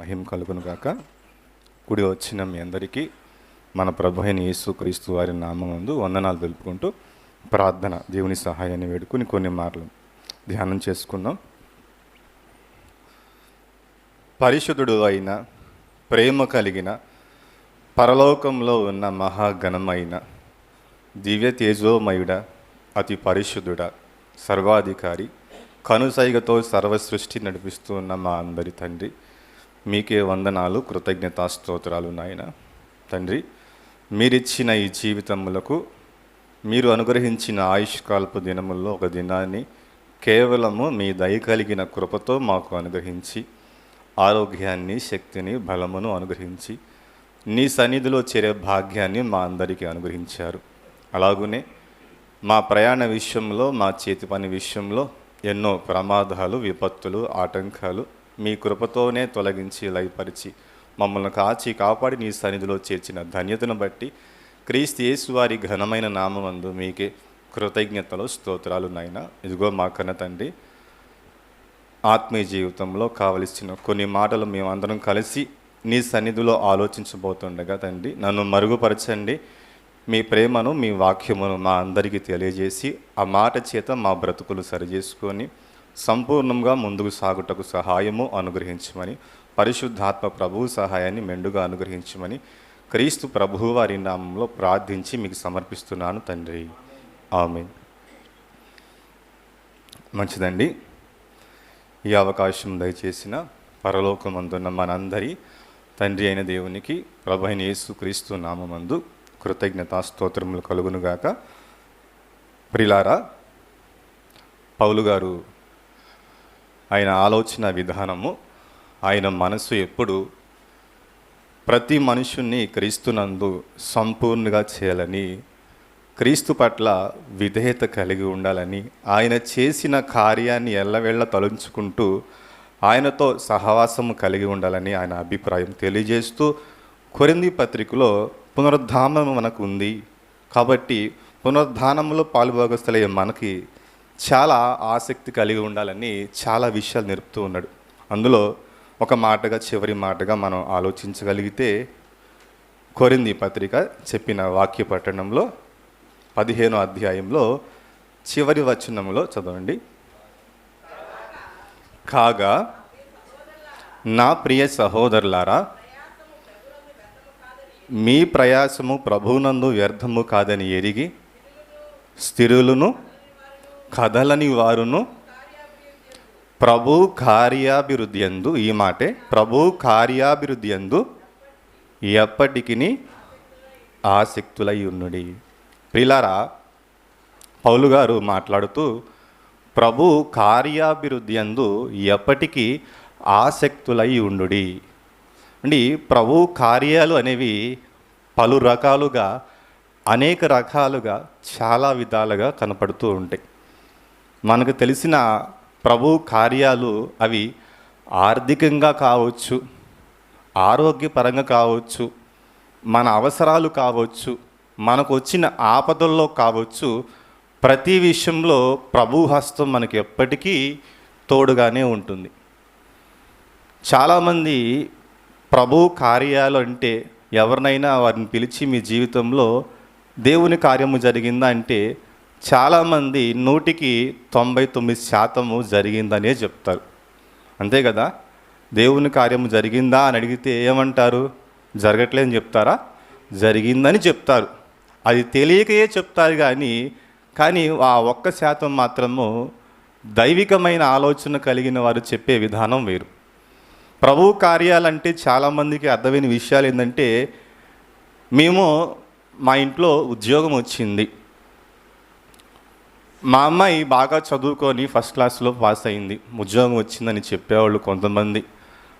మహిమ కలుగును గాక. కూడి వచ్చిన మీ అందరికీ మన ప్రభు అయిన యేసుక్రీస్తు వారి నామమందు వందనాలు తెలుపుకుంటూ ప్రార్థన దేవుని సహాయాన్ని వేడుకుని కొన్ని మాటలు ధ్యానం చేసుకుందాం. పరిశుద్ధుడు అయిన ప్రేమ కలిగిన పరలోకంలో ఉన్న మహాగణమైన దివ్య తేజోమయుడ అతి పరిశుద్ధుడ సర్వాధికారి కనుసైగతో సర్వ సృష్టి నడిపిస్తూ ఉన్న మా అందరి తండ్రి, మీకే వందనాలు, కృతజ్ఞతాస్తోత్రాలు నాయన. తండ్రి, మీరిచ్చిన ఈ జీవితములకు, మీరు అనుగ్రహించిన ఆయుష్కాల్పు దినముల్లో ఒక దినాన్ని కేవలము మీ దయ కలిగిన కృపతో మాకు అనుగ్రహించి ఆరోగ్యాన్ని, శక్తిని, బలమును అనుగ్రహించి నీ సన్నిధిలో చేరే భాగ్యాన్ని మా అందరికీ అనుగ్రహించారు. అలాగునే మా ప్రయాణ విషయంలో, మా చేతి పని విషయంలో ఎన్నో ప్రమాదాలు, విపత్తులు, ఆటంకాలు మీ కృపతోనే తొలగించి లయపరిచి మమ్మల్ని కాచి కాపాడి నీ సన్నిధిలో చేర్చిన ధన్యతను బట్టి క్రీస్తు యేసు వారి ఘనమైన నామమందు మీకే కృతజ్ఞతలు, స్తోత్రాలు నాయన. ఇదిగో మా కన్న తండ్రి, ఆత్మీయ జీవితంలో కావలసిన కొన్ని మాటలు మేమందరం కలిసి నీ సన్నిధిలో ఆలోచించబోతుండగా తండ్రి, నన్ను మరుగుపరచండి. మీ ప్రేమను, మీ వాక్యమును మా అందరికీ తెలియజేసి ఆ మాట చేత మా బ్రతుకులు సరిచేసుకొని సంపూర్ణంగా ముందుకు సాగుటకు సహాయము అనుగ్రహించమని, పరిశుద్ధాత్మ ప్రభువు సహాయాన్ని మెండుగా అనుగ్రహించమని క్రీస్తు ప్రభువు వారి నామంలో ప్రార్థించి మీకు సమర్పిస్తున్నాను తండ్రి. ఆమేన్. మంచిదండి. ఈ అవకాశం దయచేసిన పరలోకమందున్న మనందరి తండ్రి అయిన దేవునికి, ప్రభు అయిన యేసు క్రీస్తు నామమందు కృతజ్ఞతాస్తోత్రములు కలుగునుగాక. ప్రిలారా, పౌలు గారు ఆయన ఆలోచన విధానము, ఆయన మనసు ఎప్పుడు ప్రతి మనుషుణ్ణి క్రీస్తునందు సంపూర్ణంగా చేయాలని, క్రీస్తు పట్ల విధేయత కలిగి ఉండాలని, ఆయన చేసిన కార్యాన్ని ఎల్లవేళ తలంచుకుంటూ ఆయనతో సహవాసము కలిగి ఉండాలని ఆయన అభిప్రాయం తెలియజేస్తూ, కొరింథీ పత్రికలో పునరుద్ధానం మనకు ఉంది కాబట్టి పునరుద్ధానంలో పాలుభాగస్తులయ్యే మనకి చాలా ఆసక్తి కలిగి ఉండాలని చాలా విషయాలు నేర్పుతూ ఉన్నాడు. అందులో ఒక మాటగా, చివరి మాటగా మనం ఆలోచించగలిగితే, కొరింథీ పత్రిక చెప్పిన వాక్య పట్టణంలో 15వ అధ్యాయంలో చివరి వచనంలో చదవండి. కాగా నా ప్రియ సహోదరులారా, మీ ప్రయాసము ప్రభువునందు వ్యర్థము కాదని ఎరిగి స్థిరులను కదలని వారును ప్రభు కార్యాభివృద్ధి యందు, ఈ మాటే, ప్రభు కార్యాభివృద్ధి యందు ఎప్పటికీ ఆసక్తులై ఉన్నడి. ప్రియులారా, పౌలు గారు మాట్లాడుతూ ప్రభు కార్యాభివృద్ధి యందు ఎప్పటికీ ఆసక్తులై ఉండుడి. అంటే ప్రభు కార్యాలు అనేవి పలు రకాలుగా, అనేక రకాలుగా, చాలా విధాలుగా కనపడుతూ ఉంటాయి. మనకు తెలిసిన ప్రభు కార్యాలు అవి ఆర్థికంగా కావచ్చు, ఆరోగ్యపరంగా కావచ్చు, మన అవసరాలు కావచ్చు, మనకు వచ్చిన ఆపదల్లో కావచ్చు, ప్రతి విషయంలో ప్రభు హస్తం మనకి ఎప్పటికీ తోడుగానే ఉంటుంది. చాలామంది ప్రభు కార్యాలు అంటే ఎవరినైనా వారిని పిలిచి మీ జీవితంలో దేవుని కార్యము జరిగిందా అంటే చాలామంది 99% జరిగిందనే చెప్తారు. అంతే కదా? దేవుని కార్యము జరిగిందా అని అడిగితే ఏమంటారు? జరగట్లేదని చెప్తారా? జరిగిందని చెప్తారు. అది తెలియకయే చెప్తారు. కానీ ఆ 1% మాత్రము దైవికమైన ఆలోచన కలిగిన వారు చెప్పే విధానం వేరు. ప్రభు కార్యాలంటే చాలామందికి అర్థమైన విషయాలు ఏంటంటే, మా ఇంట్లో ఉద్యోగం వచ్చింది, మా అమ్మాయి బాగా చదువుకొని ఫస్ట్ క్లాస్లో పాస్ అయింది, ఉద్యోగం వచ్చిందని చెప్పేవాళ్ళు కొంతమంది,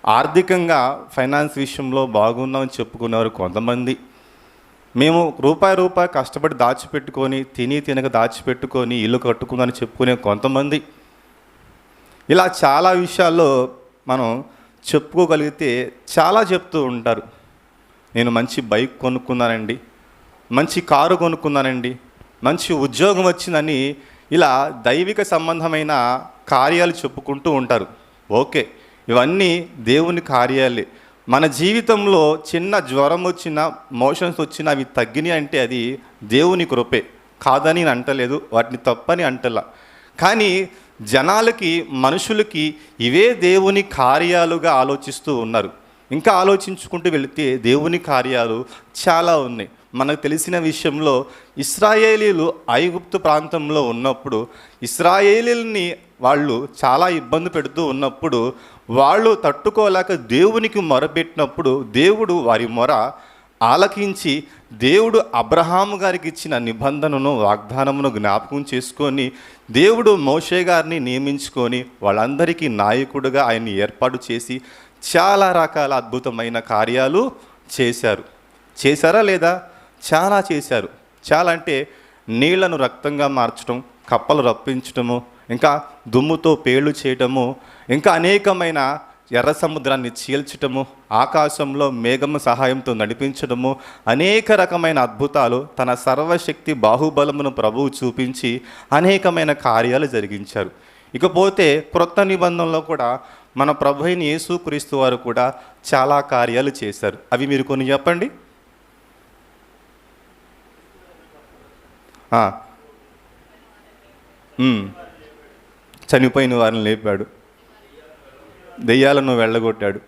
ఆర్థికంగా ఫైనాన్స్ విషయంలో బాగున్నామని చెప్పుకునేవారు కొంతమంది, మేము రూపాయి కష్టపడి దాచిపెట్టుకొని, తినక దాచిపెట్టుకొని ఇల్లు కట్టుకుందని చెప్పుకునే కొంతమంది. ఇలా చాలా విషయాల్లో మనం చెప్పుకోగలిగితే చాలా చెప్తూ ఉంటారు. నేను మంచి బైక్ కొనుక్కున్నానండి, మంచి కారు కొనుక్కున్నానండి, మంచి ఉద్యోగం వచ్చిందని ఇలా దైవిక సంబంధమైన కార్యాలు చెప్పుకుంటూ ఉంటారు. ఓకే, ఇవన్నీ దేవుని కార్యాలే. మన జీవితంలో చిన్న జ్వరం వచ్చినా, మోషన్స్ వచ్చినా అవి తగ్గినాయి అంటే అది దేవుని కృపే. కాదని నేను అంటలేదు, వాటిని తప్పని అంటలా. కానీ జనాలకి, మనుషులకి ఇవే దేవుని కార్యాలుగా ఆలోచిస్తూ ఉన్నారు. ఇంకా ఆలోచించుకుంటూ వెళితే దేవుని కార్యాలు చాలా ఉన్నాయి. మనకు తెలిసిన విషయంలో ఇశ్రాయేలీలు ఐగుప్తు ప్రాంతంలో ఉన్నప్పుడు ఇశ్రాయేలీల్ని వాళ్ళు చాలా ఇబ్బంది పెడుతూ ఉన్నప్పుడు వాళ్ళు తట్టుకోలేక దేవునికి మొరపెట్టినప్పుడు దేవుడు వారి మొర ఆలకించి దేవుడు అబ్రహాము గారికి ఇచ్చిన నిబంధనను, వాగ్దానమును జ్ఞాపకం చేసుకొని దేవుడు మోషే గారిని నియమించుకొని వాళ్ళందరికీ నాయకుడిగా ఆయన్ని ఏర్పాటు చేసి చాలా రకాల అద్భుతమైన కార్యాలు చేశారు. చేశారా లేదా? చాలా చేశారు. చాలా అంటే నీళ్లను రక్తంగా మార్చడం, కప్పలు రప్పించటము, ఇంకా దుమ్ముతో పేళ్ళు చేయటము, ఇంకా అనేకమైన ఎర్ర సముద్రాన్ని చీల్చటము, ఆకాశంలో మేఘము సహాయంతో నడిపించడము, అనేక రకమైన అద్భుతాలు తన సర్వశక్తి బాహుబలమును ప్రభువు చూపించి అనేకమైన కార్యాలు జరిగించారు. ఇకపోతే క్రొత్త నిబంధనలో కూడా మన ప్రభు అయిన యేసుక్రీస్తు వారు కూడా చాలా కార్యాలు చేశారు. అవి మీరు కొన్ని చెప్పండి. చనిపోయిన వారిని లేపాడు, దెయ్యాలను వెళ్ళగొట్టాడు,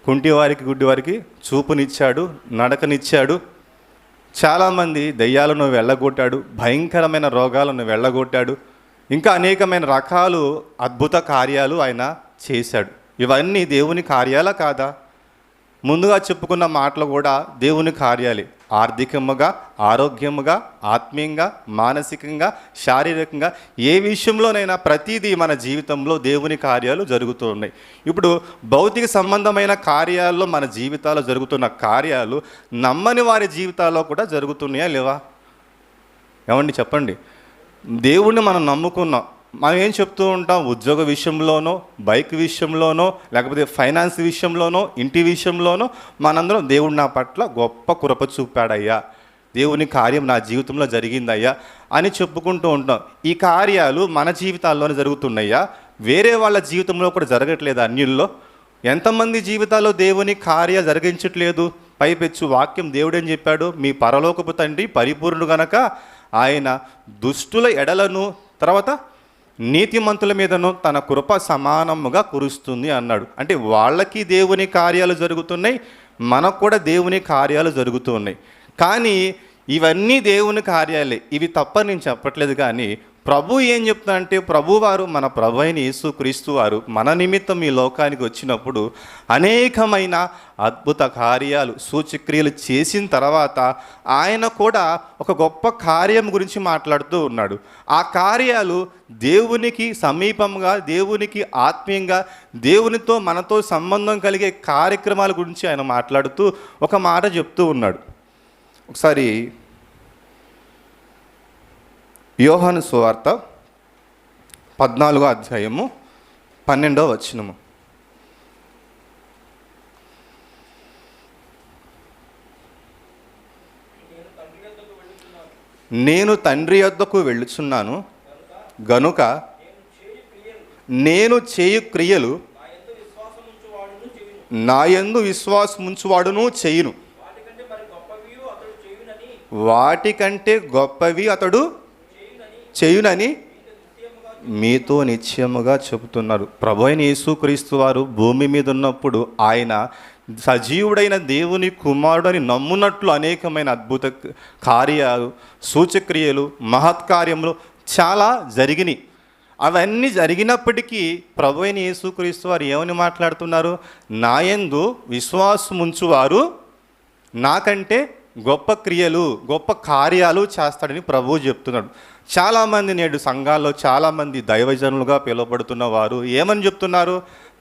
కుంటివారికి గుడ్డివారికి చూపునిచ్చాడు, నడకనిచ్చాడు. చాలామంది దెయ్యాలను వెళ్ళగొట్టాడు, భయంకరమైన రోగాలను వెళ్ళగొట్టాడు, ఇంకా అనేకమైన రకాలు అద్భుత కార్యాలు ఆయన చేశాడు. ఇవన్నీ దేవుని కార్యాలా కాదా? ముందుగా చెప్పుకున్న మాటలు కూడా దేవుని కార్యాలే. ఆర్థికముగా, ఆరోగ్యముగా, ఆత్మీయంగా, మానసికంగా, శారీరకంగా ఏ విషయంలోనైనా ప్రతిదీ మన జీవితంలో దేవుని కార్యాలు జరుగుతూ ఉన్నాయి. ఇప్పుడు భౌతిక సంబంధమైన కార్యాల్లో మన జీవితాల్లో జరుగుతున్న కార్యాలు నమ్మని వారి జీవితాల్లో కూడా జరుగుతున్నాయా లేవా? ఏమండి చెప్పండి. దేవుణ్ణి మనం నమ్ముకున్నాం, మనం ఏం చెప్తూ ఉంటాం? ఉద్యోగ విషయంలోనో, బైక్ విషయంలోనో, లేకపోతే ఫైనాన్స్ విషయంలోనో, ఇంటి విషయంలోనో మనందరం దేవుడు నా పట్ల గొప్ప కృప చూపాడయ్యా, దేవుని కార్యం నా జీవితంలో జరిగిందయ్యా అని చెప్పుకుంటూ ఉంటాం. ఈ కార్యాలు మన జీవితాల్లోనే జరుగుతున్నాయా? వేరే వాళ్ళ జీవితంలో కూడా జరగట్లేదు? అన్యుల్లో ఎంతమంది జీవితాల్లో దేవుని కార్యాలు జరిగించట్లేదు? పైపెచ్చు వాక్యం దేవుడేం చెప్పాడు? మీ పరలోకపు తండ్రి పరిపూర్ణుడు గనక ఆయన దుష్టుల ఎడలను, తర్వాత నీతిమంతుల మీదను తన కృప సమానముగా కురుస్తుంది అన్నాడు. అంటే వాళ్ళకి దేవుని కార్యాలు జరుగుతున్నాయి, మనకు కూడా దేవుని కార్యాలు జరుగుతూ ఉన్నాయి. కానీ ఇవన్నీ దేవుని కార్యాలే, ఇవి తప్పని నేను చెప్పట్లేదు. కానీ ప్రభు ఏం చెప్తా అంటే, ప్రభువారు మన ప్రభు అయిన యేసుక్రీస్తు వారు మన నిమిత్తం ఈ లోకానికి వచ్చినప్పుడు అనేకమైన అద్భుత కార్యాలు, సూచక్రియలు చేసిన తర్వాత ఆయన కూడా ఒక గొప్ప కార్యం గురించి మాట్లాడుతూ ఉన్నాడు. ఆ కార్యాలు దేవునికి సమీపంగా, దేవునికి ఆత్మీయంగా, దేవునితో మనతో సంబంధం కలిగే కార్యక్రమాల గురించి ఆయన మాట్లాడుతూ ఒక మాట చెప్తూ ఉన్నాడు. ఒకసారి యోహాను సువార్త 14వ అధ్యాయము 12వ వచనము. నేను తండ్రి యొద్దకు వెళ్ళుచున్నాను గనుక నేను చేయు క్రియలు నా యందు విశ్వాసముంచువాడును చేయును, వాటికంటే గొప్పవి అతడు చేయునని మీతో నిశ్చయముగా చెబుతున్నారు. ప్రభు అయిన యేసుక్రీస్తు వారు భూమి మీద ఉన్నప్పుడు ఆయన సజీవుడైన దేవుని కుమారుడు అని నమ్మునట్లు అనేకమైన అద్భుత కార్యాలు, సూచక్రియలు, మహత్కార్యములు చాలా జరిగినాయి. అవన్నీ జరిగినప్పటికీ ప్రభు అయిన యేసుక్రీస్తు వారు ఏమని మాట్లాడుతున్నారు? నాయందు విశ్వాసముంచువారు నాకంటే గొప్ప క్రియలు, గొప్ప కార్యాలు చేస్తాడని ప్రభువు చెప్తున్నాడు. చాలామంది నేడు సంఘాల్లో చాలామంది దైవజనులుగా పిలువబడుతున్న వారు ఏమని చెప్తున్నారు?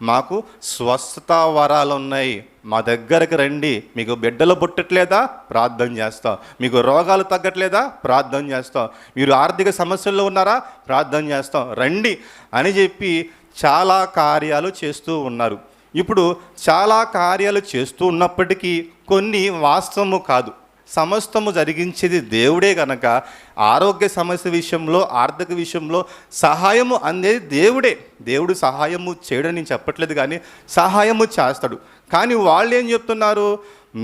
మాకు స్వస్థత వరాలు ఉన్నాయి, మా దగ్గరకు రండి, మీకు బిడ్డలు పుట్టట్లేదా? ప్రార్థన చేస్తాం. మీకు రోగాలు తగ్గట్లేదా? ప్రార్థన చేస్తాం. మీరు ఆర్థిక సమస్యల్లో ఉన్నారా? ప్రార్థన చేస్తాం, రండి అని చెప్పి చాలా కార్యాలు చేస్తూ ఉన్నారు. ఇప్పుడు చాలా కార్యాలు చేస్తూ ఉన్నప్పటికీ కొన్ని వాస్తవము కాదు. సమస్తము జరిగించేది దేవుడే కనుక ఆరోగ్య సమస్య విషయంలో, ఆర్థిక విషయంలో సహాయము అందేది దేవుడే. దేవుడు సహాయము చేయడం నేను చెప్పట్లేదు, కానీ సహాయము చేస్తాడు. కానీ వాళ్ళు ఏం చెప్తున్నారు?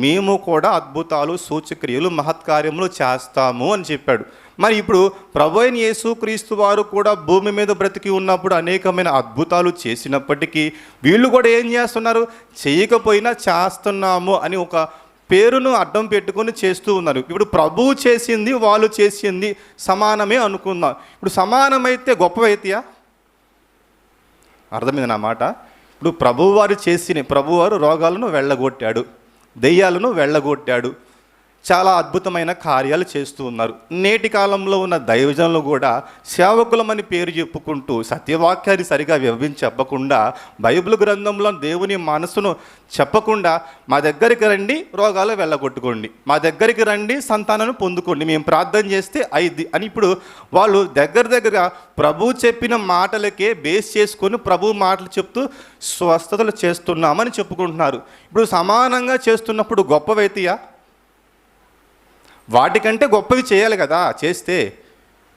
మేము కూడా అద్భుతాలు, సూచక్రియలు, మహత్కార్యములు చేస్తాము అని చెప్పాడు. మరి ఇప్పుడు ప్రభు అయిన యేసుక్రీస్తు వారు కూడా భూమి మీద బ్రతికి ఉన్నప్పుడు అనేకమైన అద్భుతాలు చేసినప్పటికీ వీళ్ళు కూడా ఏం చేస్తున్నారు? చేయకపోయినా చేస్తున్నాము అని ఒక పేరును అడ్డం పెట్టుకొని చేస్తూ ఉన్నారు. ఇప్పుడు ప్రభువు చేసింది, వాళ్ళు చేసింది సమానమే అనుకుందాం. ఇప్పుడు సమానమైతే గొప్పవైతేయా? అర్థమైంది నా మాట? ఇప్పుడు ప్రభువారు ప్రభువారు రోగాలను వెళ్ళగొట్టాడు, దెయ్యాలను వెళ్ళగొట్టాడు, చాలా అద్భుతమైన కార్యాలు చేస్తూ ఉన్నారు. నేటి కాలంలో ఉన్న దైవజనులు కూడా సేవకులమని పేరు చెప్పుకుంటూ సత్యవాక్యాన్ని సరిగా వివరించి చెప్పకుండా, బైబిల్ గ్రంథంలో దేవుని మనసును చెప్పకుండా మా దగ్గరికి రండి రోగాలు వెళ్ళగొట్టుకోండి, మా దగ్గరికి రండి సంతానాన్ని పొందుకోండి, మేము ప్రార్థన చేస్తే అయింది అని ఇప్పుడు వాళ్ళు దగ్గర ప్రభు చెప్పిన మాటలకే బేస్ చేసుకొని ప్రభు మాటలు చెప్తూ స్వస్థతలు చేస్తున్నామని చెప్పుకుంటున్నారు. ఇప్పుడు సమానంగా చేస్తున్నప్పుడు గొప్పవైతేయా? వాటికంటే గొప్పవి చేయాలి కదా. చేస్తే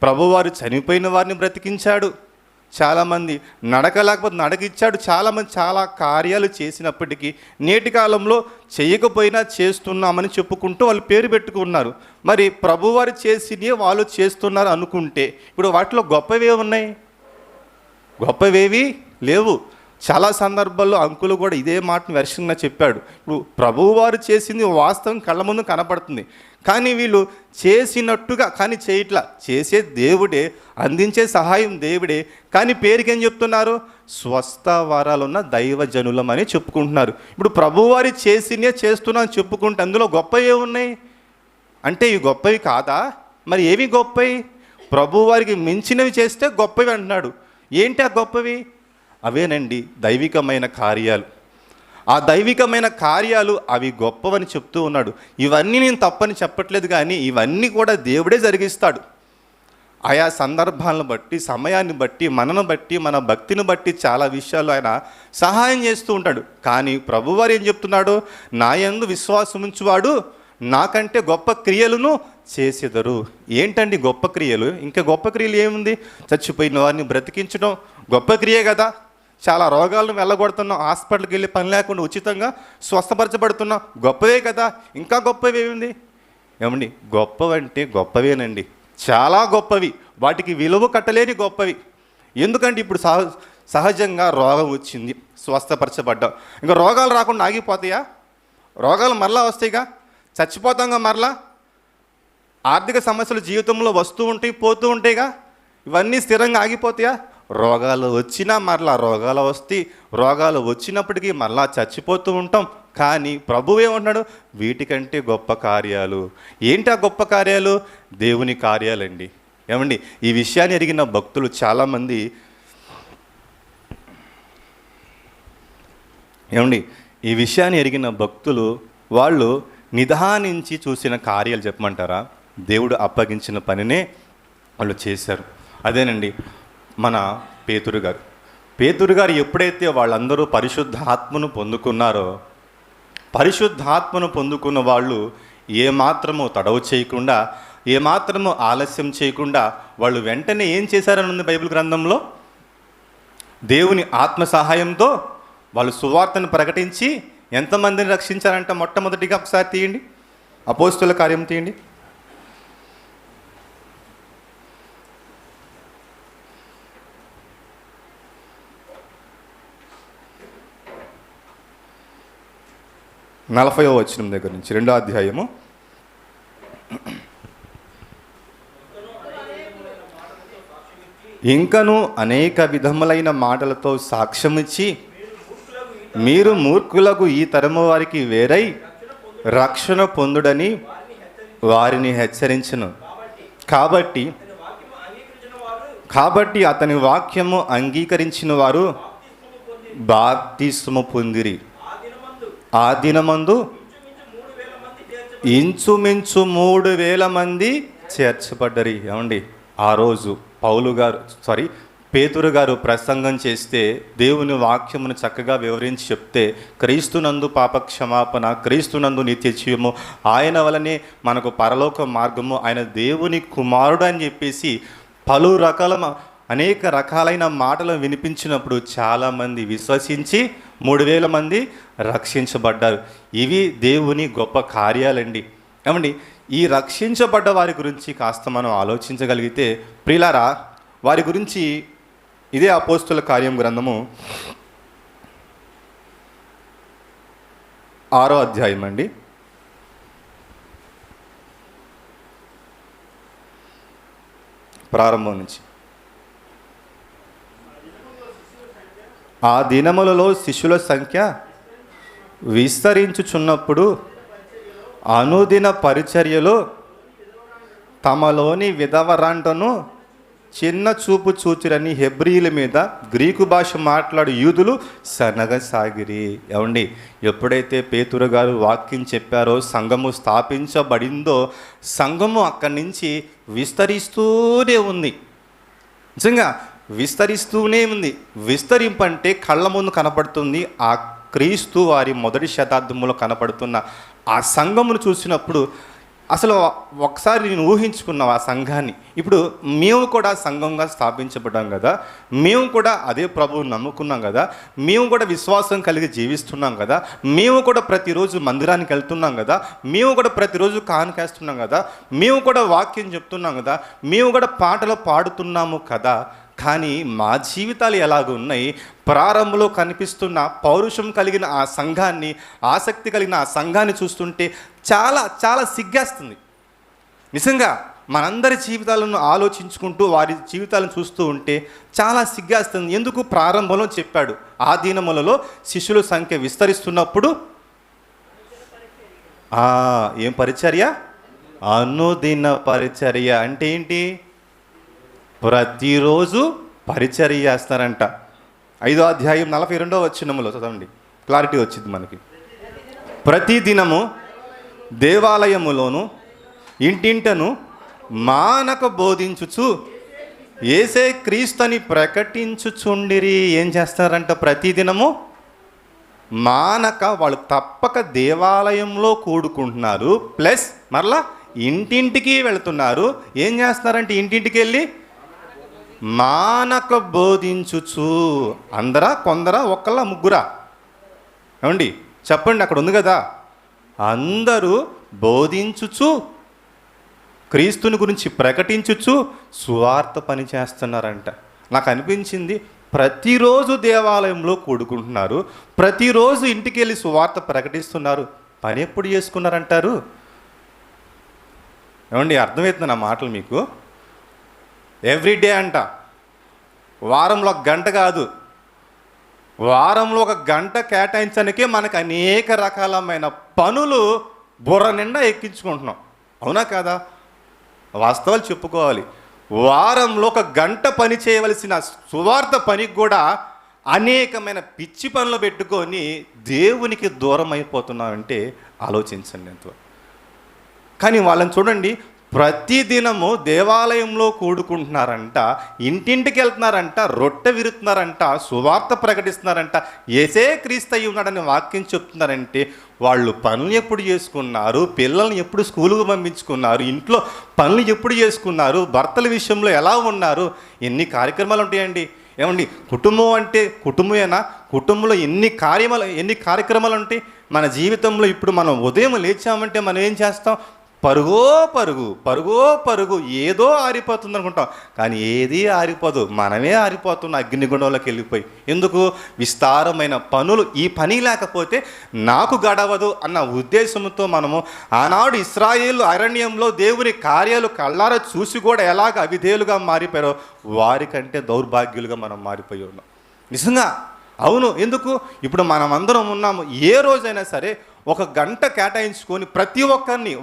ప్రభువారు చనిపోయిన వారిని బ్రతికించాడు, చాలామంది నడకలేకపోతే నడకిచ్చాడు, చాలామంది చాలా కార్యాలు చేసినప్పటికీ నేటి కాలంలో చేయకపోయినా చేస్తున్నామని చెప్పుకుంటూ వాళ్ళు పేరు పెట్టుకున్నారు. మరి ప్రభువారు చేసినవి వాళ్ళు చేస్తున్నారు అనుకుంటే ఇప్పుడు వాటిలో గొప్పవే ఉన్నాయి? గొప్పవేవి లేవు. చాలా సందర్భాల్లో అంకులు కూడా ఇదే మాటను వెర్షంగా చెప్పాడు. ఇప్పుడు ప్రభువారు చేసింది వాస్తవం కళ్ళ ముందు కనపడుతుంది, కానీ వీళ్ళు చేసినట్టుగా కానీ చేయట్లా. చేసే దేవుడే, అందించే సహాయం దేవుడే, కానీ పేరుకేం చెప్తున్నారు? స్వస్థ వరాలున్న దైవజనులం అని చెప్పుకుంటున్నారు. ఇప్పుడు ప్రభువారి చేసినే చేస్తున్నా అని చెప్పుకుంటే అందులో గొప్పవి ఉన్నాయి అంటే ఇవి గొప్పవి కాదా? మరి ఏవి గొప్పవి? ప్రభువారికి మించినవి చేస్తే గొప్పవి అంటున్నాడు. ఏంటి ఆ గొప్పవి? అవేనండి దైవికమైన కార్యాలు. ఆ దైవికమైన కార్యాలు అవి గొప్పవని చెప్తూ ఉన్నాడు. ఇవన్నీ నేను తప్పని చెప్పట్లేదు, కానీ ఇవన్నీ కూడా దేవుడే జరిగిస్తాడు. ఆయా సందర్భాలను బట్టి, సమయాన్ని బట్టి, మనను బట్టి, మన భక్తిని బట్టి చాలా విషయాలు ఆయన సహాయం చేస్తూ ఉంటాడు. కానీ ప్రభువారు ఏం చెప్తున్నాడు? నా యందు విశ్వాసం ఉంచువాడు నాకంటే గొప్ప క్రియలను చేసేదరు. ఏంటండి గొప్ప క్రియలు? ఇంకా గొప్ప క్రియలు ఏముంది? చచ్చిపోయిన వారిని బ్రతికించడం గొప్ప క్రియ కదా. చాలా రోగాలను వెళ్ళగొడుతున్నాం, హాస్పిటల్కి వెళ్ళి పని లేకుండా ఉచితంగా స్వస్థపరచబడుతున్నాం, గొప్పవే కదా. ఇంకా గొప్పవి ఏముంది? ఏమండి గొప్పవంటే గొప్పవేనండి, చాలా గొప్పవి, వాటికి విలువ కట్టలేని గొప్పవి. ఎందుకంటే ఇప్పుడు సహజంగా రోగం వచ్చింది, స్వస్థపరచబడ్డాం, ఇంకా రోగాలు రాకుండా ఆగిపోతాయా? రోగాలు మరలా వస్తాయిగా, చచ్చిపోతాంగా మరలా. ఆర్థిక సమస్యలు జీవితంలో వస్తూ ఉంటాయి, పోతూ ఉంటాయిగా, ఇవన్నీ స్థిరంగా ఆగిపోతాయా? రోగాలు వచ్చినా మరలా రోగాలు వస్తాయి, రోగాలు వచ్చినప్పటికీ మరలా చచ్చిపోతూ ఉంటాం. కానీ ప్రభువు ఏమంటున్నాడు? వీటికంటే గొప్ప కార్యాలు. ఏంటి ఆ గొప్ప కార్యాలు? దేవుని కార్యాలండి. ఏమండి ఈ విషయాన్ని ఎరిగిన భక్తులు చాలామంది, ఏమండి ఈ విషయాన్ని ఎరిగిన భక్తులు వాళ్ళు నిదానించి చూసిన కార్యాలు చెప్పమంటారా? దేవుడు అప్పగించిన పనినే వాళ్ళు చేశారు. అదేనండి మన పేతురు గారు ఎప్పుడైతే వాళ్ళందరూ పరిశుద్ధాత్మను పొందుకున్నారో, పరిశుద్ధాత్మను పొందుకున్న వాళ్ళు ఏమాత్రము తడవు చేయకుండా, ఏమాత్రము ఆలస్యం చేయకుండా వాళ్ళు వెంటనే ఏం చేశారని ఉంది బైబిల్ గ్రంథంలో? దేవుని ఆత్మ సహాయంతో వాళ్ళు సువార్తను ప్రకటించి ఎంతమందిని రక్షించారంట? మొట్టమొదటిగా ఒకసారి తీయండి, అపోస్తుల కార్యం తీయండి. నలభైవ వచనం దగ్గర నుంచి 2వ అధ్యాయము. ఇంకను అనేక విధములైన మాటలతో సాక్ష్యమిచ్చి మీరు మూర్ఖులకు ఈ తరము వారికి వేరై రక్షణ పొందుడని వారిని హెచ్చరించును. కాబట్టి అతని వాక్యము అంగీకరించిన వారు బాప్తిస్మము పొందిరి. ఆ దినమందు ఇంచుమించు 3,000 మంది చేర్చబడ్డరి. ఏమండి ఆ రోజు పేతురు గారు ప్రసంగం చేస్తే దేవుని వాక్యమును చక్కగా వివరించి చెప్తే క్రీస్తునందు పాప క్షమాపణ, క్రీస్తునందు నిత్య జీవము, ఆయన వలనే మనకు పరలోక మార్గము, ఆయన దేవుని కుమారుడు అని చెప్పేసి పలు అనేక రకాలైన మాటలు వినిపించినప్పుడు చాలామంది విశ్వసించి 3000 మంది రక్షించబడ్డారు. ఇవి దేవుని గొప్ప కార్యాలండి. ఏమండి, ఈ రక్షించబడ్డ వారి గురించి కాస్త మనం ఆలోచించగలిగితే ప్రియులారా, వారి గురించి ఇదే అపోస్తుల కార్యం గ్రంథము 6వ అధ్యాయం అండి. ప్రారంభం నుంచి. ఆ దినములలో శిష్యుల సంఖ్య విస్తరించుచున్నప్పుడు అనుదిన పరిచర్యలో తమలోని విధవరాంటను చిన్న చూపు చూచిరని హెబ్రీల మీద గ్రీకు భాష మాట్లాడు యూదులు సనగసాగిరి. ఏమండి, ఎప్పుడైతే పేతురు గారు వాక్యం చెప్పారో, సంఘము స్థాపించబడిందో, సంఘము అక్కడి నుంచి విస్తరిస్తూనే ఉంది. నిజంగా విస్తరిస్తూనే ఉంది. విస్తరింపంటే కళ్ళ ముందు కనపడుతుంది. ఆ క్రీస్తు వారి మొదటి శతాబ్దంలో కనపడుతున్న ఆ సంఘమును చూసినప్పుడు అసలు ఒకసారి నేను ఊహించుకున్నాం ఆ సంఘాన్ని. ఇప్పుడు మేము కూడా సంఘంగా స్థాపించబడ్డాం కదా, మేము కూడా అదే ప్రభువుని నమ్ముకున్నాం కదా, మేము కూడా విశ్వాసం కలిగి జీవిస్తున్నాం కదా, మేము కూడా ప్రతిరోజు మందిరానికి వెళ్తున్నాం కదా, మేము కూడా ప్రతిరోజు కానుకేస్తున్నాం కదా, మేము కూడా వాక్యం చెప్తున్నాం కదా, మేము కూడా పాటలు పాడుతున్నాము కదా. కానీ మా జీవితాలు ఎలాగ ఉన్నాయి? ప్రారంభంలో కనిపిస్తున్న పౌరుషం కలిగిన ఆ సంఘాన్ని, ఆసక్తి కలిగిన ఆ సంఘాన్ని చూస్తుంటే చాలా చాలా సిగ్గేస్తుంది. నిజంగా మనందరి జీవితాలను ఆలోచించుకుంటూ వారి జీవితాలను చూస్తూ ఉంటే చాలా సిగ్గేస్తుంది. ఎందుకు? ప్రారంభంలో చెప్పాడు, ఆ దినములలో శిష్యుల సంఖ్య విస్తరిస్తున్నప్పుడు ఏం పరిచర్య? అనుదిన పరిచర్య. అంటే ఏంటి? ప్రతిరోజు పరిచర్య చేస్తారంట. 5వ అధ్యాయం 42వ వచనములో చదవండి, క్లారిటీ వచ్చింది మనకి. ప్రతి దినము దేవాలయములోను ఇంటింటను మానక బోధించుచు యేసే క్రీస్తుని ప్రకటించుచుండిరి. ఏం చేస్తారంట? ప్రతిదినము మానక, వాళ్ళు తప్పక దేవాలయంలో కూడుకుంటున్నారు, ప్లస్ మరలా ఇంటింటికి వెళుతున్నారు. ఏం చేస్తున్నారంటే ఇంటింటికి వెళ్ళి మానక బోధించుచు. అందరా, కొందరా, ఒక్కళ్ళ, ముగ్గురా? ఏమండి చెప్పండి, అక్కడ ఉంది కదా. అందరూ బోధించుచు, క్రీస్తుని గురించి ప్రకటించుచు సువార్త పని చేస్తున్నారంట. నాకు అనిపించింది, ప్రతిరోజు దేవాలయంలో కూడుకుంటున్నారు, ప్రతిరోజు ఇంటికి వెళ్ళి సువార్త ప్రకటిస్తున్నారు, పని ఎప్పుడు చేసుకున్నారంటారు? ఏమండి అర్థమవుతుంది నా మాటలు మీకు? ఎవ్రీడే అంట. వారంలో 1 గంట కాదు, వారంలో 1 గంట కేటాయించడానికే మనకు అనేక రకాలమైన పనులు బుర్ర నిండా ఎక్కించుకుంటున్నాం. అవునా కాదా? వాస్తవాలు చెప్పుకోవాలి. వారంలో 1 గంట పని చేయవలసిన సువార్త పనికి కూడా అనేకమైన పిచ్చి పనులు పెట్టుకొని దేవునికి దూరం అయిపోతున్నామంటే ఆలోచించండి ఎంతో. కానీ వాళ్ళని చూడండి, ప్రతిదినము దేవాలయంలో కూడుకుంటున్నారంట, ఇంటింటికి వెళ్తున్నారంట, రొట్టె విరుతున్నారంట, సువార్త ప్రకటిస్తున్నారంట, యేసే క్రీస్తు అయి ఉన్నాడని వాక్యం చెప్తున్నారంటే వాళ్ళు పనులు ఎప్పుడు చేసుకున్నారు? పిల్లల్ని ఎప్పుడు స్కూలుకు పంపించుకున్నారు? ఇంట్లో పనులు ఎప్పుడు చేసుకున్నారు? భర్తల విషయంలో ఎలా ఉన్నారు? ఎన్ని కార్యక్రమాలు ఉంటాయండి. ఏమండి, కుటుంబం అంటే కుటుంబమేనా? కుటుంబంలో ఎన్ని కార్యక్రమాలు ఉంటాయి మన జీవితంలో. ఇప్పుడు మనం ఉదయం లేచామంటే మనం ఏం చేస్తాం? పరుగో పరుగు, ఏదో ఆరిపోతుంది అనుకుంటాం, కానీ ఏది ఆరిపోదు. మనమే ఆరిపోతున్న అగ్నిగుండంలోకి వెళ్ళిపోయి. ఎందుకు? విస్తారమైన పనులు. ఈ పని లేకపోతే నాకు గడవదు అన్న ఉద్దేశంతో మనము ఆనాడు ఇశ్రాయేలు అరణ్యంలో దేవుని కార్యాలు కళ్ళారా చూసి కూడా ఎలాగ అవిధేయులుగా మారిపోయారో వారికంటే దౌర్భాగ్యులుగా మనం మారిపోయి ఉన్నాం. నిజంగా అవును. ఎందుకు? ఇప్పుడు మనం అందరం ఉన్నాము. ఏ రోజైనా సరే 1 గంట కేటాయించుకొని ప్రతి ఒక్కరిని,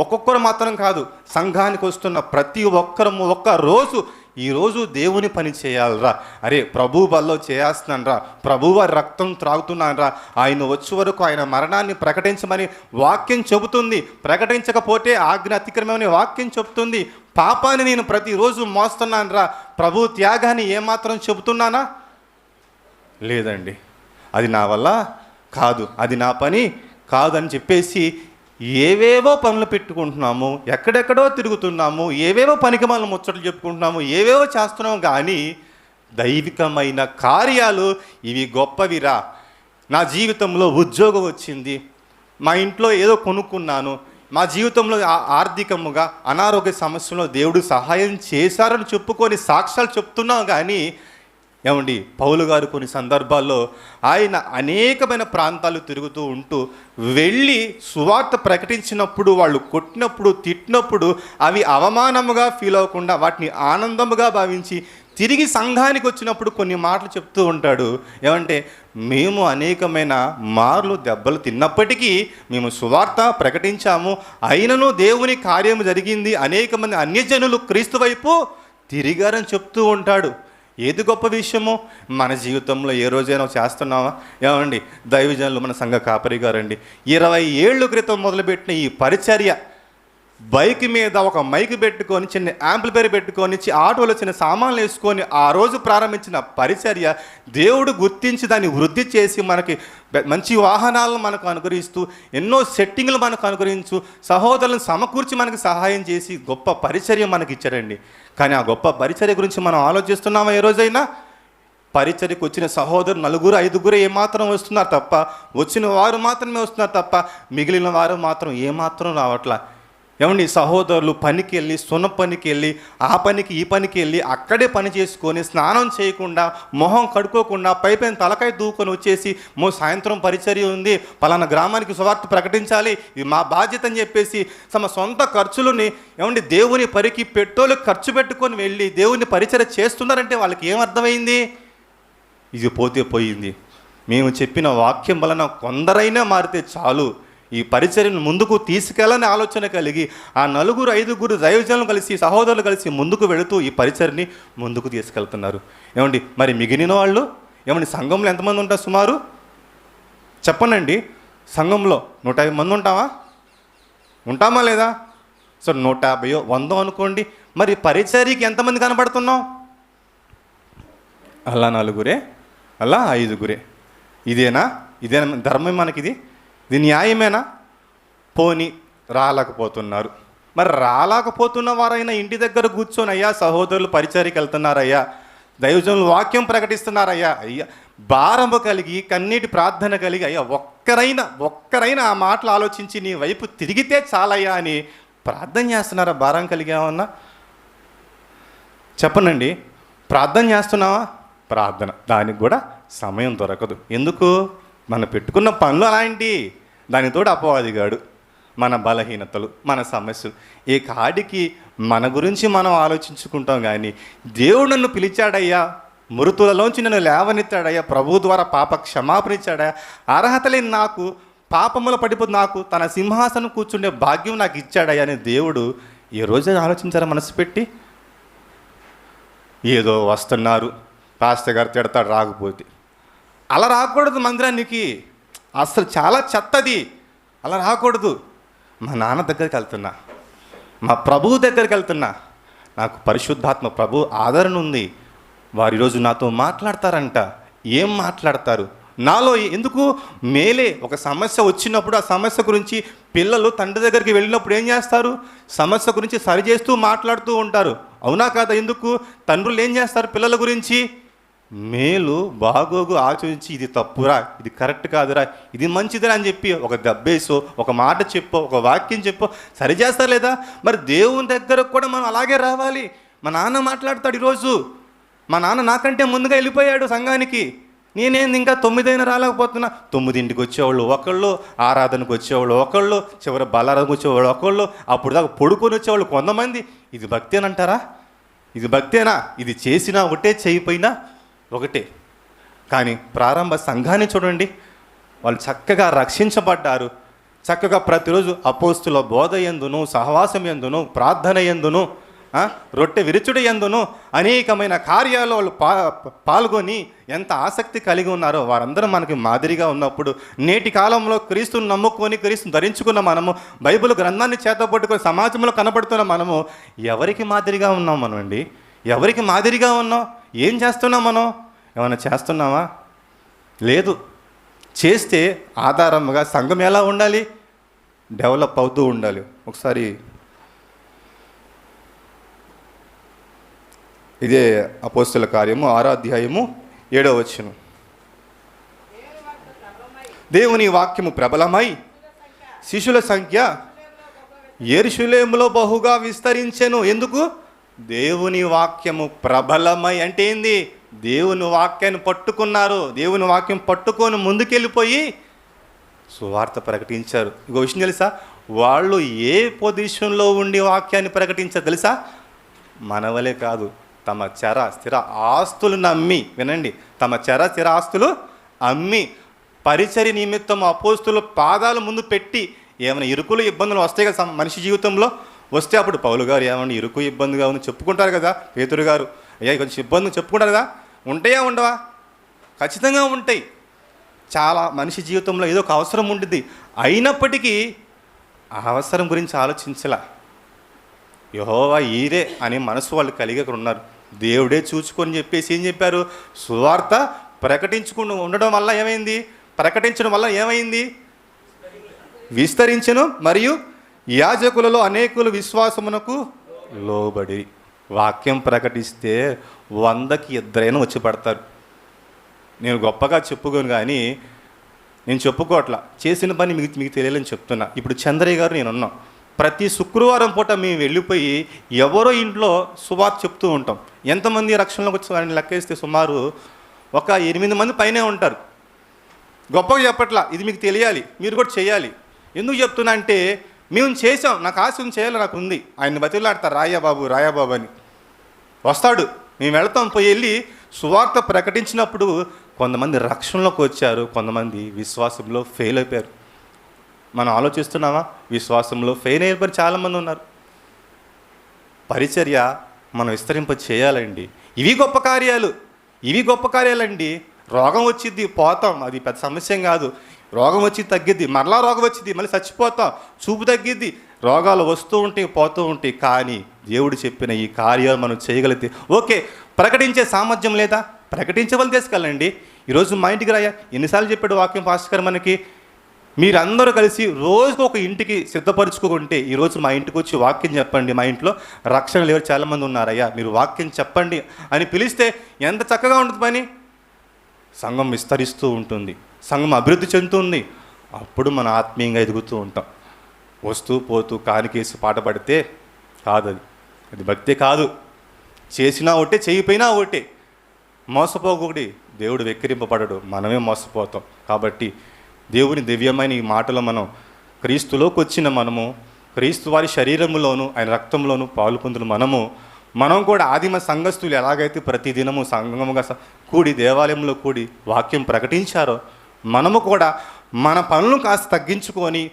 ఒక్కొక్కరు మాత్రం కాదు, సంఘానికి వస్తున్న ప్రతి ఒక్కరము ఒక్క రోజు ఈరోజు దేవుని పని చేయాలరా, అరే ప్రభు బల్లో చేస్తున్నాను రా, ప్రభు వారి రక్తం త్రాగుతున్నాను రా, ఆయన వచ్చే వరకు ఆయన మరణాన్ని ప్రకటించమని వాక్యం చెబుతుంది. ప్రకటించకపోతే ఆజ్ఞ అతిక్రమని వాక్యం చెబుతుంది. పాపాన్ని నేను ప్రతిరోజు మోస్తున్నాను రా, ప్రభు త్యాగాన్ని ఏమాత్రం చెబుతున్నానా? లేదండి, అది నా వల్ల కాదు, అది నా పని కాదని చెప్పేసి ఏవేవో పనులు పెట్టుకుంటున్నాము, ఎక్కడెక్కడో తిరుగుతున్నాము, ఏవేవో పనికిమాల ముచ్చట్లు చెప్పుకుంటున్నాము, ఏవేవో చేస్తున్నాము. కానీ దైవికమైన కార్యాలు ఇవి గొప్పవిరా. నా జీవితంలో ఉద్యోగం వచ్చింది, మా ఇంట్లో ఏదో కొనుక్కున్నాను, మా జీవితంలో ఆర్థికముగా అనారోగ్య సమస్యలో దేవుడు సహాయం చేశారని చెప్పుకొని సాక్ష్యాలు చెప్తున్నాం. కానీ ఏమండి, పౌలు గారు కొన్ని సందర్భాల్లో ఆయన అనేకమైన ప్రాంతాలు తిరుగుతూ ఉంటూ వెళ్ళి సువార్త ప్రకటించినప్పుడు వాళ్ళు కొట్టినప్పుడు తిట్టినప్పుడు అవి అవమానముగా ఫీల్ అవ్వకుండా వాటిని ఆనందముగా భావించి తిరిగి సంఘానికి వచ్చినప్పుడు కొన్ని మాటలు చెప్తూ ఉంటాడు. ఏమంటే, మేము అనేకమైన మార్లు దెబ్బలు తిన్నప్పటికీ మేము సువార్త ప్రకటించాము, అయినను దేవుని కార్యం జరిగింది, అనేక మంది అన్యజనులు క్రీస్తు వైపు తిరిగారని చెప్తూ ఉంటాడు. ఏది గొప్ప విషయమో మన జీవితంలో ఏ రోజైనా చేస్తున్నావా? ఏమండి, దైవజనులు మన సంఘ కాపరి గారండి 20 ఏళ్ళ క్రితం మొదలుపెట్టిన ఈ పరిచర్య, బైక్ మీద ఒక మైక్ పెట్టుకొని చిన్న యాంప్లిఫైర్ పెట్టుకొని ఆటోలో చిన్న సామాన్లు వేసుకొని ఆ రోజు ప్రారంభించిన పరిచర్య దేవుడు గుర్తించి దాన్ని వృద్ధి చేసి మనకి మంచి వాహనాలను మనకు అనుగ్రహిస్తూ ఎన్నో సెట్టింగ్లు మనకు అనుగ్రహించు సహోదరులను సమకూర్చి మనకు సహాయం చేసి గొప్ప పరిచర్య మనకి ఇచ్చారండి. కానీ ఆ గొప్ప పరిచర్య గురించి మనం ఆలోచిస్తున్నామా ఏ రోజైనా? పరిచర్యకు వచ్చిన సహోదరు 4-5 ఏమాత్రం వస్తున్నారు తప్ప, వచ్చిన వారు మాత్రమే వస్తున్నారు తప్ప మిగిలిన వారు మాత్రం ఏమాత్రం రావట్లా. ఏమండి, సహోదరులు పనికి వెళ్ళి సున్న పనికి వెళ్ళి ఆ పనికి ఈ పనికి వెళ్ళి అక్కడే పని చేసుకొని స్నానం చేయకుండా మొహం కడుక్కోకుండా పైపైన తలకాయ దూకొని వచ్చేసి సాయంత్రం పరిచర్య ఉంది, పలానా గ్రామానికి సువార్త ప్రకటించాలి, ఇది మా బాధ్యత అని చెప్పేసి తమ సొంత ఖర్చులని ఏమండి దేవుని పరికి పెట్రోలు ఖర్చు పెట్టుకొని వెళ్ళి దేవుని పరిచర్య చేస్తున్నారంటే వాళ్ళకి ఏమర్థమైంది? ఇది పోతే పోయింది. మేము చెప్పిన వాక్యం వలన కొందరైనా మారితే చాలు, ఈ పరిచర్యను ముందుకు తీసుకెళ్ళని ఆలోచన కలిగి ఆ 4-5 దైవజనులు కలిసి సహోదరులు కలిసి ముందుకు వెళుతూ ఈ పరిచర్ని ముందుకు తీసుకెళ్తున్నారు. ఏమండి, మరి మిగిలిన వాళ్ళు ఏమండి సంఘంలో ఎంతమంది ఉంటారు సుమారు చెప్పనండి? సంఘంలో 150 మంది ఉంటామా లేదా? సో 150 100 అనుకోండి. మరి పరిచర్యకి ఎంతమంది కనబడుతున్నాం? అలా 4 అలా 5. ఇదేనా ధర్మం మనకిది? ఇది న్యాయమేనా? పోని రాలేకపోతున్నారు. మరి రాలేకపోతున్న వారైనా ఇంటి దగ్గర కూర్చొని అయ్యా సహోదరులు పరిచర్యకి వెళ్తున్నారయ్యా, దైవజనులు వాక్యం ప్రకటిస్తున్నారయ్యా, అయ్యా భారము కలిగి కన్నీటి ప్రార్థన కలిగి అయ్యా ఒక్కరైనా ఆ మాటలు ఆలోచించి నీ వైపు తిరిగితే చాలయ్యా అని ప్రార్థన చేస్తున్నారా? భారం కలిగామన్నా చెప్పనండి. ప్రార్థన చేస్తున్నావా? ప్రార్థన దానికి కూడా సమయం దొరకదు. ఎందుకు? మనం పెట్టుకున్న పనులు అలాంటి, దానితోడు అపవాదిగాడు, మన బలహీనతలు, మన సమస్యలు, ఈ కాడికి మన గురించి మనం ఆలోచించుకుంటాం. కానీ దేవుడు నన్ను పిలిచాడయ్యా, మృతులలోంచి నన్ను లేవనెత్తాడయ్యా, ప్రభు ద్వారా పాప క్షమాపణ ఇచ్చాడయ్యా, అర్హత లేని నాకు పాపములో పడిపోతే నాకు తన సింహాసనం కూర్చుండే భాగ్యం నాకు ఇచ్చాడయ్యా అని దేవుడు ఏ రోజు ఆలోచించారా మనసు పెట్టి? ఏదో వస్తున్నారు, పాస్టర్ గారు తిడతాడు రాకపోతే. అలా రాకూడదు మందిరానికి, అసలు చాలా చెత్తది, అలా రాకూడదు. మా నాన్న దగ్గరికి వెళ్తున్నా, మా ప్రభువు దగ్గరికి వెళ్తున్నా, నాకు పరిశుద్ధాత్మ ప్రభు ఆదరణ ఉంది, వారు ఈరోజు నాతో మాట్లాడతారంట. ఏం మాట్లాడతారు? నాలో ఎందుకు మేలే. ఒక సమస్య వచ్చినప్పుడు ఆ సమస్య గురించి పిల్లలు తండ్రి దగ్గరికి వెళ్ళినప్పుడు ఏం చేస్తారు? సమస్య గురించి సరిచేస్తూ మాట్లాడుతూ ఉంటారు, అవునా కాదా? ఎందుకు? తండ్రులు ఏం చేస్తారు? పిల్లల గురించి మేలు బాగోగు ఆచరించి ఇది తప్పురా, ఇది కరెక్ట్ కాదురా, ఇది మంచిదిరా అని చెప్పి ఒక దెబ్బేసో ఒక మాట చెప్పో ఒక వాక్యం చెప్పో సరిచేస్తారు లేదా? మరి దేవుని దగ్గరకు కూడా మనం అలాగే రావాలి. మా నాన్న మాట్లాడతాడు. ఈరోజు మా నాన్న నాకంటే ముందుగా వెళ్ళిపోయాడు సంఘానికి, నేనేంది ఇంకా 9 రాలేకపోతున్నా. 9ంటికి వచ్చేవాళ్ళు ఒకళ్ళు, ఆరాధనకు వచ్చేవాళ్ళు ఒకళ్ళు, చివరి బలారాధనకు వచ్చేవాళ్ళు ఒకళ్ళు, అప్పుడు దాకా పడుకొని వచ్చేవాళ్ళు కొంతమంది. ఇది భక్తేనంటారా? ఇది భక్తేనా? ఇది చేసినా ఒకటే, చేయిపోయినా ఒకటే. కానీ ప్రారంభ సంఘాన్ని చూడండి, వాళ్ళు చక్కగా రక్షించబడ్డారు, చక్కగా ప్రతిరోజు అపోస్తుల బోధ యందును సహవాసం యందును ప్రార్థన యందును రొట్టె విరుచుడి యందును అనేకమైన కార్యాలు వాళ్ళు పాల్గొని ఎంత ఆసక్తి కలిగి ఉన్నారో వారందరూ మనకి మాదిరిగా ఉన్నప్పుడు నేటి కాలంలో క్రీస్తుని నమ్ముకొని క్రీస్తుని ధరించుకున్న మనము బైబిల్ గ్రంథాన్ని చేతపట్టుకొని సమాజంలో కనబడుతున్న మనము ఎవరికి మాదిరిగా ఉన్నాం మనం అండి? ఎవరికి మాదిరిగా ఉన్నాం? ఏం చేస్తున్నాం మనం? ఏమైనా చేస్తున్నావా? లేదు. చేస్తే ఆధారంగా సంఘం ఎలా ఉండాలి? డెవలప్ అవుతూ ఉండాలి. ఒకసారి ఇదే అపోస్తల కార్యము 6వ అధ్యాయము 7వ వచనం. దేవుని వాక్యము ప్రబలమై శిష్యుల సంఖ్య యెరూషలేములో బహుగా విస్తరించెను. ఎందుకు? దేవుని వాక్యము ప్రబలమై అంటే ఏంది? దేవుని వాక్యాన్ని పట్టుకున్నారు. దేవుని వాక్యం పట్టుకొని ముందుకెళ్ళిపోయి సువార్త ప్రకటించారు. ఇంకో విషయం తెలుసా? వాళ్ళు ఏ పొజిషన్లో ఉండి వాక్యాన్ని ప్రకటించారు తెలుసా? మనవలే కాదు, తమ చర స్థిర ఆస్తులు నమ్మి, వినండి, తమ చర స్థిర ఆస్తులు అమ్మి పరిచర్య నిమిత్తం అపోస్తులు పాదాలు ముందు పెట్టి, ఏమైనా ఇరుకులు ఇబ్బందులు వస్తాయి కదా మనిషి జీవితంలో, వస్తే అప్పుడు పౌలు గారు ఏమైనా ఇరుకు ఇబ్బందిగా ఉంది చెప్పుకుంటారు కదా, పేతురు గారు అయ్యా కొంచెం ఇబ్బంది చెప్పుకుంటారు కదా. ఉంటాయా ఉండవా? ఖచ్చితంగా ఉంటాయి. చాలా మనిషి జీవితంలో ఏదో ఒక అవసరం ఉంటుంది. అయినప్పటికీ ఆ అవసరం గురించి ఆలోచించలా. యెహోవా ఈరే అనే మనసు వాళ్ళు కలిగి ఉన్నారు. దేవుడే చూచుకొని చెప్పేసి ఏం చెప్పారు? సువార్త ప్రకటించుకుని ఉండడం వల్ల ఏమైంది? ప్రకటించడం వల్ల ఏమైంది? విస్తరించెను. మరియు యాజకులలో అనేకులు విశ్వాసమునకు లోబడి. వాక్యం ప్రకటిస్తే 100కి 2 వచ్చి పడతారు. నేను గొప్పగా చెప్పుకోను, కానీ నేను చెప్పుకోవట్లా, చేసిన పని మీకు తెలియాలని చెప్తున్నా. ఇప్పుడు చంద్రయ్య గారు నేనున్నాం. ప్రతి శుక్రవారం పూట మేము వెళ్ళిపోయి ఎవరో ఇంట్లో సువార్త చెప్తూ ఉంటాం. ఎంతమంది రక్షణలోకి వచ్చి లెక్కేస్తే సుమారు ఒక 8 మంది పైనే ఉంటారు. గొప్పగా చెప్పట్లా, ఇది మీకు తెలియాలి, మీరు కూడా చేయాలి. ఎందుకు చెప్తున్నా అంటే మేము చేసాం, నాకు ఆశ చేయాలి, నాకు ఉంది. ఆయన్ని బతిలాడతారు, రాయాబాబు అని వస్తాడు. మేము వెళ్తాం, పోయి వెళ్ళి సువార్త ప్రకటించినప్పుడు కొంతమంది రక్షణలోకి వచ్చారు, కొంతమంది విశ్వాసంలో ఫెయిల్ అయిపోయారు. మనం ఆలోచిస్తున్నామా? విశ్వాసంలో ఫెయిల్ అయిపోయి చాలామంది ఉన్నారు. పరిచర్య మనం విస్తరింప చేయాలండి. ఇవి గొప్ప కార్యాలండి. రోగం వచ్చిద్ది, పోతాం, అది పెద్ద సమస్య కాదు. రోగం వచ్చి తగ్గిద్ది, మరలా రోగం వచ్చింది, మళ్ళీ చచ్చిపోతాం, చూపు తగ్గిద్ది, రోగాలు వస్తూ ఉంటాయి, పోతూ ఉంటాయి. కానీ దేవుడు చెప్పిన ఈ కార్యాలు మనం చేయగలిగితే ఓకే. ప్రకటించే సామర్థ్యం లేదా? ప్రకటించవలసి తీసుకెళ్ళండి. ఈరోజు మా ఇంటికి రాయా, ఎన్నిసార్లు చెప్పాడు వాక్యం పాస్టర్ మనకి? మీరందరూ కలిసి రోజుకు ఒక ఇంటికి సిద్ధపరచుకుంటే, ఈరోజు మా ఇంటికి వచ్చి వాక్యం చెప్పండి, మా ఇంట్లో రక్షణ లేరు చాలామంది ఉన్నారయ్యా, మీరు వాక్యం చెప్పండి అని పిలిస్తే ఎంత చక్కగా ఉంటుంది పని. సంఘం విస్తరిస్తూ ఉంటుంది, సంఘం అభివృద్ధి చెందుతుంది. అప్పుడు మనం ఆత్మీయంగా ఎదుగుతూ ఉంటాం. వస్తూ పోతూ కానికేసి పాట పడితే కాదు, అది భక్తే కాదు. చేసినా ఒకటే, చేయకపోయినా ఒకటే. మోసపోకూడదు. దేవుడు వెక్కిరింపబడడు, మనమే మోసపోతాం. కాబట్టి దేవుని దివ్యమైన ఈ మాటలో మనం క్రీస్తులోకి వచ్చిన మనము, క్రీస్తు వారి శరీరములోను ఆయన రక్తంలోను పాలు పొందిన మనం కూడా ఆదిమ సంఘస్థులు ఎలాగైతే ప్రతిదినము సంఘముగా కూడి దేవాలయంలో కూడి వాక్యం ప్రకటించారో, మనము కూడా మన పనులను కాస్త తగ్గించుకొని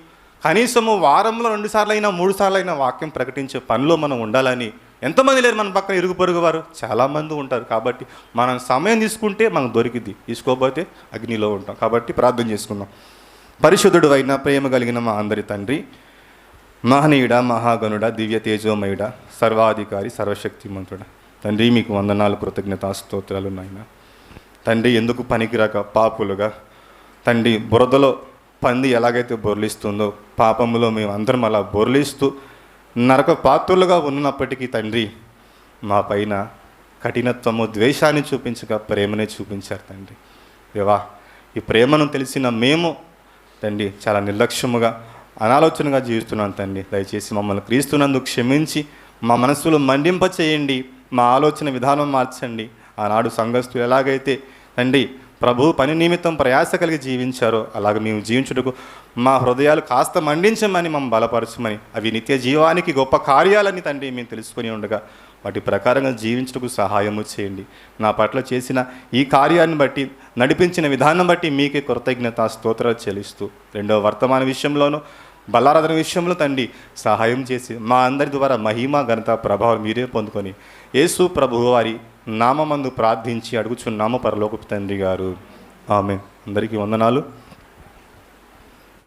కనీసము వారంలో 2 సార్లు అయినా 3 సార్లు అయినా వాక్యం ప్రకటించే పనిలో మనం ఉండాలని. ఎంతమంది లేరు మన పక్కన ఇరుగు పొరుగు వారు? చాలామంది ఉంటారు. కాబట్టి మనం సమయం తీసుకుంటే మనకు దొరికిద్ది, తీసుకోకపోతే అగ్నిలో ఉంటాం. కాబట్టి ప్రార్థన చేసుకుందాం. పరిశుద్ధుడు అయిన ప్రేమ కలిగిన మా అందరి తండ్రి, మహనీయుడ, మహాగణుడ, దివ్య తేజోమయుడ, సర్వాధికారి, సర్వశక్తిమంతుడ తండ్రి, మీకు వందనాలు, కృతజ్ఞతా స్తోత్రాలు నాయన. తండ్రి, ఎందుకు పనికిరాక పాపులుగా తండ్రి బురదలో పంది ఎలాగైతే బొర్లిస్తుందో పాపములో మేము అందరం అలా బొర్లిస్తూ నరక పాత్రులుగా ఉన్నప్పటికీ తండ్రి మా పైన కఠినత్వము, ద్వేషాన్ని చూపించక ప్రేమనే చూపించారు తండ్రి. దేవా, ఈ ప్రేమను తెలిసిన మేము తండ్రి చాలా నిర్లక్ష్యముగా, అనాలోచనగా జీవిస్తున్నాం తండ్రి. దయచేసి మమ్మల్ని క్రీస్తునందుకు క్షమించి మా మనసులో మండింప చేయండి, మా ఆలోచన విధానం మార్చండి. ఆనాడు సంఘస్థులు ఎలాగైతే తండ్రి ప్రభు పని నిమిత్తం ప్రయాస కలిగి జీవించారో అలాగ మేము జీవించుటకు మా హృదయాలు కాస్త మండించమని, మమ్మల్ని బలపరచమని, అవి నిత్య జీవానికి గొప్ప కార్యాలని తండ్రి మేము తెలుసుకొని ఉండగా వాటి ప్రకారంగా జీవించుటకు సహాయము చేయండి. నా పట్ల చేసిన ఈ కార్యాన్ని బట్టి, నడిపించిన విధానం బట్టి మీకే కృతజ్ఞత స్తోత్రాలు చెల్లిస్తూ, రెండవ వర్తమాన విషయంలోనూ బలారాధన విషయంలో తండ్రి సహాయం చేసి మా అందరి ద్వారా మహిమ ఘనత ప్రభావం మీరే పొందుకొని యేసు ప్రభువు వారి నామమందు ప్రార్థించి అడుగుచున్నాము పరలోకపు తండ్రి గారు. ఆమె. అందరికీ వందనాలు.